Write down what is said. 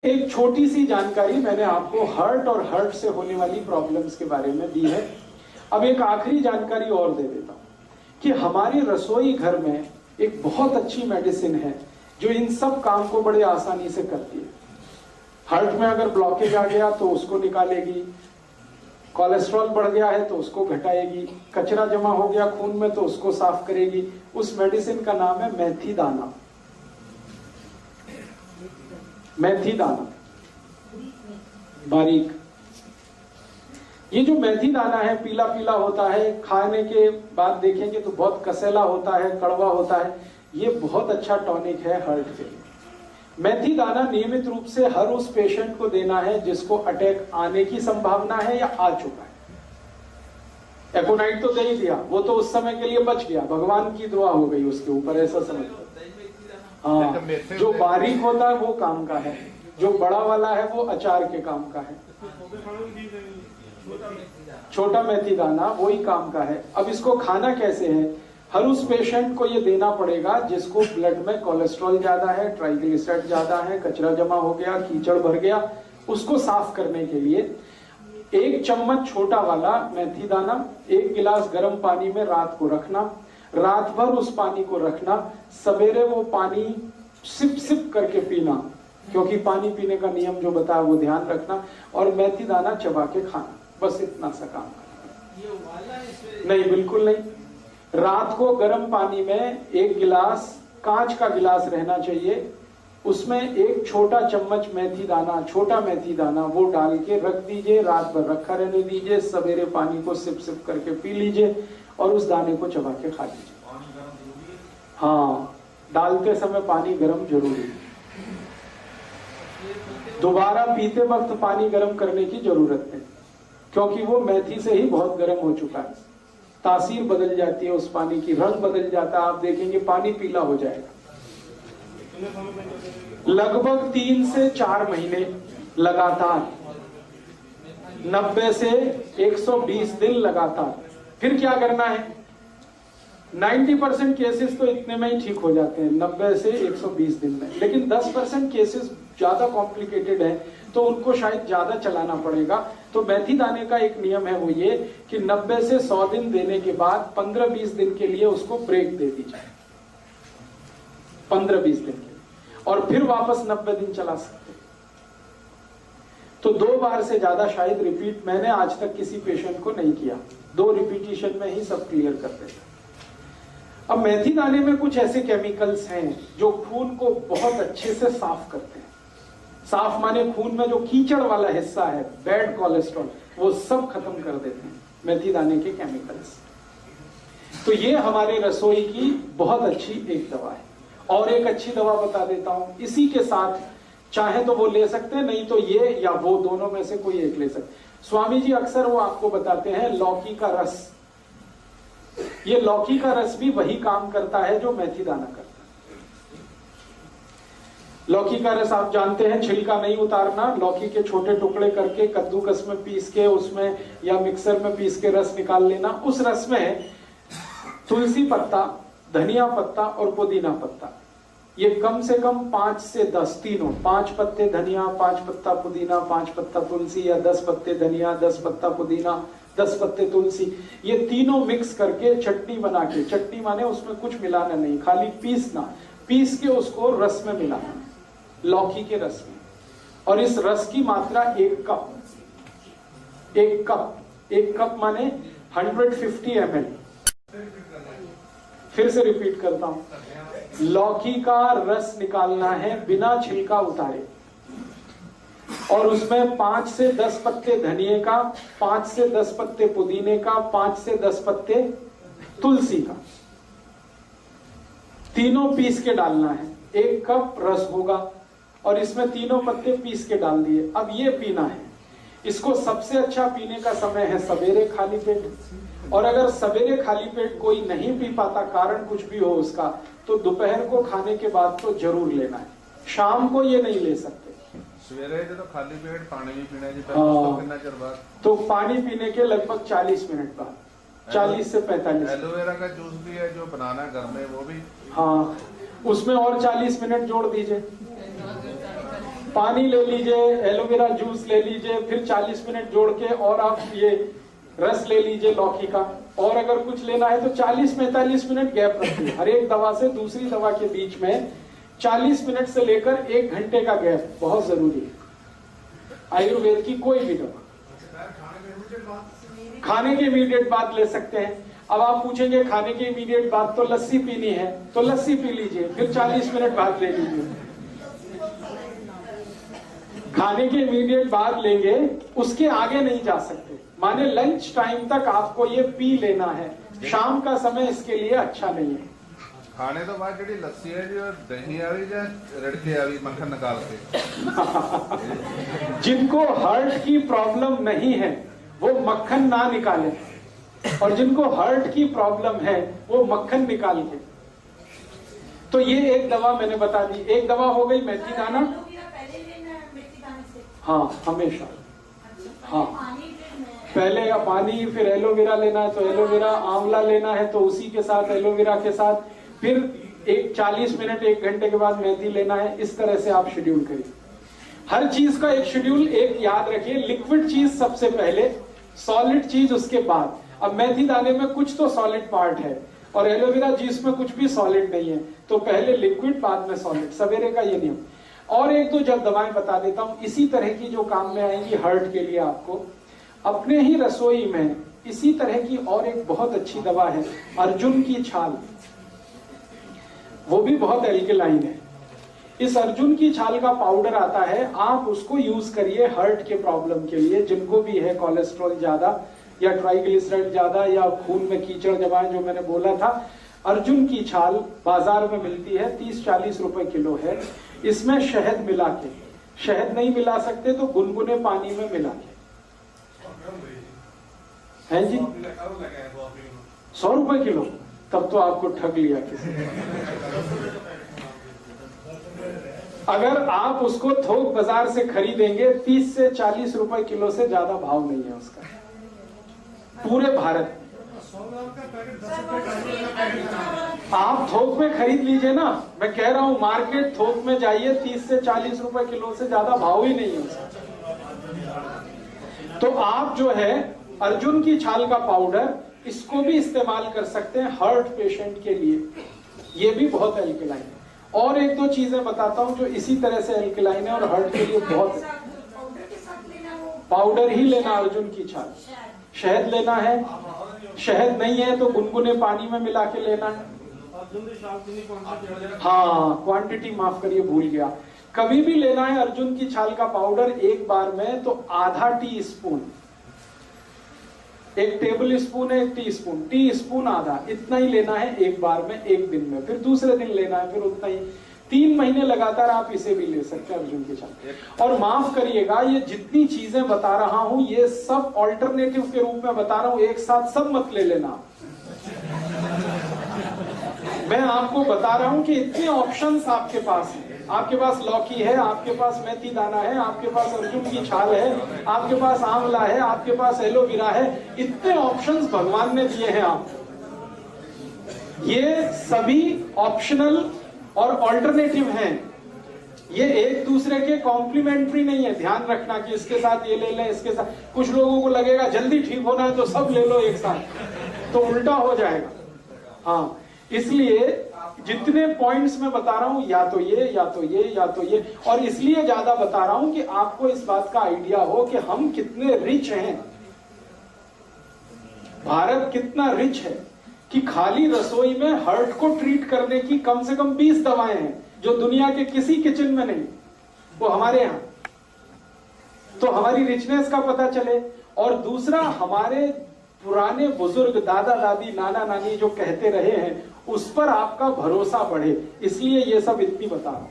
एक छोटी सी जानकारी मैंने आपको हार्ट और हार्ट से होने वाली प्रॉब्लम्स के बारे में दी है। अब एक आखिरी जानकारी और दे देता हूं कि हमारी रसोई घर में एक बहुत अच्छी मेडिसिन है जो इन सब काम को बड़े आसानी से करती है। हार्ट में अगर ब्लॉकेज आ गया तो उसको निकालेगी, कोलेस्ट्रॉल बढ़ गया है तो उसको घटाएगी, कचरा जमा हो गया खून में तो उसको साफ करेगी। उस मेडिसिन का नाम है मेथी दाना। मेथी दाना बारीक, ये जो मेथी दाना है पीला पीला होता है, खाने के बाद देखेंगे तो बहुत कसेला होता है, कड़वा होता है। ये बहुत अच्छा टॉनिक है हार्ट के लिए। मेथी दाना नियमित रूप से हर उस पेशेंट को देना है जिसको अटैक आने की संभावना है या आ चुका है। एकोनाइट तो दे ही दिया, वो तो उस समय के लिए बच गया, भगवान की दुआ हो गई उसके ऊपर, ऐसा समझ। हाँ, जो बारीक होता है वो काम का है, जो बड़ा वाला है वो अचार के काम का है। छोटा मेथी दाना वही काम का है। अब इसको खाना कैसे है? हर उस पेशेंट को ये देना पड़ेगा जिसको ब्लड में कोलेस्ट्रॉल ज्यादा है, ट्राइग्लिसराइड ज्यादा है, कचरा जमा हो गया, कीचड़ भर गया, उसको साफ करने के लिए 1 चम्मच छोटा वाला मेथी दाना 1 गिलास गर्म पानी में रात को रखना, रात भर उस पानी को रखना, सवेरे वो पानी सिप सिप करके पीना, क्योंकि पानी पीने का नियम जो बताया वो ध्यान रखना, और मेथी दाना चबा के खाना। बस इतना सा काम करना। नहीं, बिल्कुल नहीं। रात को गर्म पानी में 1 गिलास, कांच का गिलास रहना चाहिए, उसमें 1 छोटा चम्मच मेथी दाना, छोटा मेथी दाना वो डाल के रख दीजिए, रात भर रखा रहने दीजिए, सवेरे पानी को सिप सिप करके पी लीजिए और उस दाने को चबा के खा लीजिए। हाँ, डालते समय पानी गर्म जरूरी है। दोबारा पीते वक्त पानी गर्म करने की जरूरत नहीं, क्योंकि वो मेथी से ही बहुत गर्म हो चुका है। तासीर बदल जाती है उस पानी की, रंग बदल जाता है, आप देखेंगे पानी पीला हो जाएगा। लगभग 3 से 4 महीने लगातार, 90 से 120 दिन लगातार। फिर क्या करना है? 90% केसेस तो इतने में ही ठीक हो जाते हैं, 90 से 120 दिन में। लेकिन 10% केसेस ज्यादा कॉम्प्लिकेटेड है तो उनको शायद ज्यादा चलाना पड़ेगा। तो मेथी दाने का एक नियम है, वो ये कि 90 से 100 दिन देने के बाद 15-20 दिन के लिए उसको ब्रेक दे दीजिए, 15-20 दिन के लिए, और फिर वापस 90 दिन चला सकते। तो 2 बार से ज्यादा शायद रिपीट मैंने आज तक किसी पेशेंट को नहीं किया, 2 रिपीटिशन में ही सब क्लियर कर देते। अब मेथी दाने में कुछ ऐसे केमिकल्स हैं जो खून को बहुत अच्छे से साफ करते हैं। साफ माने खून में जो कीचड़ वाला हिस्सा है, बैड कोलेस्ट्रॉल, वो सब खत्म कर देते हैं मेथी दाने के केमिकल्स। तो ये हमारे रसोई की बहुत अच्छी एक दवा है। और एक अच्छी दवा बता देता हूं, इसी के साथ चाहे तो वो ले सकते हैं, नहीं तो ये या वो दोनों में से कोई एक ले सकते। स्वामी जी अक्सर वो आपको बताते हैं लौकी का रस। ये लौकी का रस भी वही काम करता है जो मेथी दाना करता है। लौकी का रस आप जानते हैं, छिलका नहीं उतारना, लौकी के छोटे टुकड़े करके कद्दूकस में पीस के उसमें या मिक्सर में पीस के रस निकाल लेना। उस रस में तुलसी पत्ता, धनिया पत्ता और पुदीना पत्ता, ये कम से कम 5 से 10 तीनों, 5 पत्ते धनिया, 5 पत्ता पुदीना, 5 पत्ता तुलसी, या 10 पत्ते धनिया, 10 पत्ता पुदीना, 10 पत्ते तुलसी, ये तीनों मिक्स करके चटनी बना के, चटनी माने उसमें कुछ मिलाना नहीं, खाली पीसना, पीस के उसको रस में मिलाना, लौकी के रस में। और इस रस की मात्रा 1 कप, 1 कप माने 150 ml। फिर से रिपीट करता हूं, लौकी का रस निकालना है बिना छिलका उतारे, और उसमें 5 से 10 पत्ते धनिए का, 5 से 10 पत्ते पुदीने का, 5 से 10 पत्ते तुलसी का, तीनों पीस के डालना है। 1 कप रस होगा और इसमें तीनों पत्ते पीस के डाल दिए। अब ये पीना है। इसको सबसे अच्छा पीने का समय है सवेरे खाली पेट, और अगर सवेरे खाली पेट कोई नहीं पी पाता, कारण कुछ भी हो उसका, तो दोपहर को खाने के बाद तो जरूर लेना है, शाम को ये नहीं ले सकते। सवेरे तो खाली पेट पानी भी पीना है। हाँ, तो पानी पीने के लगभग 40 मिनट बाद, 40 से 45। एलोवेरा का जूस भी है जो बनाना घर में, वो भी, हाँ, उसमें और 40 मिनट जोड़ दीजिए, पानी ले लीजिए, एलोवेरा जूस ले लीजिए, फिर 40 मिनट जोड़ के और आप ये रस ले लीजिए लौकी का, और अगर कुछ लेना है तो 40-45 मिनट गैप रखिए हर एक दवा से दूसरी दवा के बीच में। 40 मिनट से लेकर 1 घंटे का गैप बहुत जरूरी है आयुर्वेद की कोई भी दवा। खाने के इमीडिएट बाद ले सकते हैं। अब आप पूछेंगे खाने के इमीडिएट बाद तो लस्सी पीनी है, तो लस्सी पी लीजिए, फिर 40 मिनट बाद ले लीजिए। खाने के इमीडिएट बाद लेंगे, उसके आगे नहीं जा सकते, माने लंच टाइम तक आपको ये पी लेना है, शाम का समय इसके लिए अच्छा नहीं है। खाने तो बाद जी लस्सी है जी, दही वाली या रड़के वाली मक्खन निकाल के। जिनको हार्ट की प्रॉब्लम नहीं है वो मक्खन ना निकाले, और जिनको हार्ट की प्रॉब्लम है वो मक्खन निकाल के। तो ये एक दवा मैंने बता दी। एक दवा हो गई मेथी दाना, हाँ हमेशा, हाँ पहले पानी, फिर एलोवेरा लेना है तो एलोवेरा, आंवला लेना है तो उसी के साथ एलोवेरा के साथ, फिर 40 मिनट 1 घंटे के बाद मेथी लेना है। इस तरह से आप शेड्यूल करिए, हर चीज का एक शेड्यूल। एक याद रखिए, लिक्विड चीज सबसे पहले, सॉलिड चीज उसके बाद। अब मेथी दाने में कुछ तो सॉलिड पार्ट है और एलोवेरा जूस में कुछ भी सॉलिड नहीं है, तो पहले लिक्विड बाद में सॉलिड, सवेरे का ये नियम। और एक दो जब दवाएं बता देता हूं इसी तरह की जो काम में आएंगी हार्ट के लिए। आपको अपने ही रसोई में इसी तरह की और एक बहुत अच्छी दवा है, अर्जुन की छाल, वो भी बहुत एल्केलाइन है। इस अर्जुन की छाल का पाउडर आता है, आप उसको यूज करिए हार्ट के प्रॉब्लम के लिए, जिनको भी है कोलेस्ट्रॉल ज्यादा या ट्राइग्लिसराइड ज्यादा या खून में कीचड़ जमा, जो मैंने बोला था। अर्जुन की छाल बाजार में मिलती है, 30-40 रुपए किलो है। इसमें शहद मिला के, शहद नहीं मिला सकते तो गुनगुने पानी में मिला के, है जी 100 रुपए किलो, तब तो आपको ठग लिया किसी ने। अगर आप उसको थोक बाजार से खरीदेंगे 30 से 40 रुपए किलो से ज्यादा भाव नहीं है उसका पूरे भारत। आप थोक में खरीद लीजिए ना, मैं कह रहा हूं मार्केट थोक में जाइए, 30 से 40 रुपए किलो से ज्यादा भाव ही नहीं है उसका। तो आप जो है अर्जुन की छाल का पाउडर, इसको भी इस्तेमाल कर सकते हैं हार्ट पेशेंट के लिए, ये भी बहुत एल्केलाइन है। और एक दो चीजें बताता हूं जो इसी तरह से एल्केलाइन है और हार्ट के लिए बहुत। पाउडर ही लेना अर्जुन की छाल, शहद लेना है, शहद नहीं है तो गुनगुने पानी में मिला के लेना है। हाँ क्वांटिटी माफ करिए भूल गया, कभी भी लेना है अर्जुन की छाल का पाउडर एक बार में तो आधा टी स्पून, 1 टेबल स्पून है 1 टी स्पून आधा, इतना ही लेना है एक बार में, एक दिन में, फिर दूसरे दिन लेना है, फिर उतना ही। 3 महीने लगातार आप इसे भी ले सकते हैं अर्जुन की छाल। और माफ करिएगा, ये जितनी चीजें बता रहा हूं ये सब ऑल्टरनेटिव के रूप में बता रहा हूं, एक साथ सब मत ले लेना। मैं आपको बता रहा हूं कि इतने ऑप्शंस आपके पास हैं। आपके पास लौकी है, आपके पास मेथी दाना है, आपके पास अर्जुन की छाल है, आपके पास आंवला है, आपके पास एलोवेरा है, इतने ऑप्शंस भगवान ने दिए हैं आपको। ये सभी ऑप्शनल और ऑल्टरनेटिव हैं, ये एक दूसरे के कॉम्प्लीमेंट्री नहीं है। ध्यान रखना कि इसके साथ ये ले लें, इसके साथ। कुछ लोगों को लगेगा जल्दी ठीक होना है तो सब ले लो एक साथ, तो उल्टा हो जाएगा। हाँ, इसलिए जितने पॉइंट्स मैं बता रहा हूं, या तो ये या तो ये या तो ये, और इसलिए ज्यादा बता रहा हूं कि आपको इस बात का आइडिया हो कि हम कितने रिच हैं, भारत कितना रिच है कि खाली रसोई में हार्ट को ट्रीट करने की कम से कम 20 दवाएं हैं जो दुनिया के किसी किचन में नहीं, वो हमारे यहां। तो हमारी रिचनेस का पता चले। और दूसरा, हमारे पुराने बुजुर्ग, दादा दादी, नाना नानी जो कहते रहे हैं, उस पर आपका भरोसा बढ़े, इसलिए ये सब इतनी बता रहा हूं।